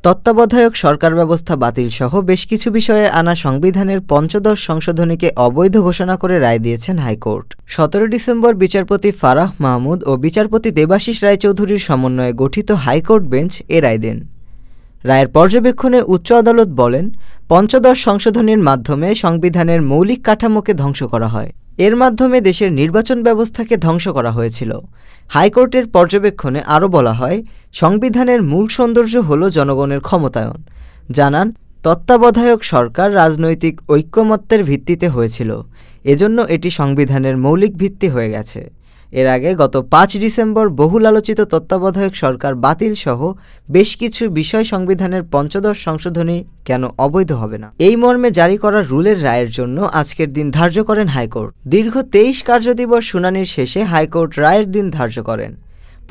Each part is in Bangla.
তত্ত্বাবধায়ক সরকার ব্যবস্থা বাতিল সহ বেশ কিছু বিষয়ে আনা সংবিধানের পঞ্চদশ সংশোধনীকে অবৈধ ঘোষণা করে রায় দিয়েছেন হাইকোর্ট। 17 ডিসেম্বর বিচারপতি ফারাহ মাহমুদ ও বিচারপতি দেবাশিস রায়চৌধুরীর সমন্বয়ে গঠিত হাইকোর্ট বেঞ্চ এ রায় দেন। রায়ের পর্যবেক্ষণে উচ্চ আদালত বলেন, পঞ্চদশ সংশোধনীর মাধ্যমে সংবিধানের মৌলিক কাঠামোকে ধ্বংস করা হয়। এর মাধ্যমে দেশের নির্বাচন ব্যবস্থাকে ধ্বংস করা হয়েছিল। হাইকোর্টের পর্যবেক্ষণে আরও বলা হয়, সংবিধানের মূল সৌন্দর্য হল জনগণের ক্ষমতায়ন। জানান, তত্ত্বাবধায়ক সরকার রাজনৈতিক ঐক্যমত্যের ভিত্তিতে হয়েছিল, এজন্য এটি সংবিধানের মৌলিক ভিত্তি হয়ে গেছে। এর আগে গত 5 ডিসেম্বর বহুল আলোচিত তত্ত্বাবধায়ক সরকার বাতিল সহ বেশ কিছু বিষয় সংবিধানের পঞ্চদশ সংশোধনী কেন অবৈধ হবে না, এই মর্মে জারি করা রুলের রায়ের জন্য আজকের দিন ধার্য করেন হাইকোর্ট। দীর্ঘ 23 কার্যদিবস শুনানির শেষে হাইকোর্ট রায়ের দিন ধার্য করেন।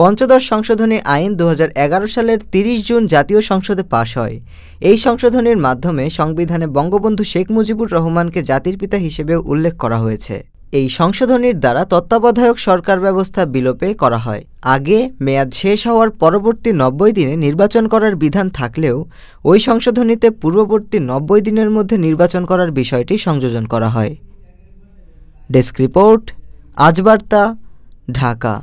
পঞ্চদশ সংশোধনী আইন 2011 সালের 30 জুন জাতীয় সংসদে পাশ হয়। এই সংশোধনীর মাধ্যমে সংবিধানে বঙ্গবন্ধু শেখ মুজিবুর রহমানকে জাতির পিতা হিসেবেও উল্লেখ করা হয়েছে। এই সংশোধনীর দ্বারা তত্ত্বাবধায়ক সরকার ব্যবস্থা বিলোপে করা হয়। আগে মেয়াদ শেষ হওয়ার পরবর্তী 90 দিনে নির্বাচন করার বিধান থাকলেও ওই সংশোধনীতে পূর্ববর্তী 90 দিনের মধ্যে নির্বাচন করার বিষয়টি সংযোজন করা হয়। ডেস্ক রিপোর্ট, আজ বার্তা, ঢাকা।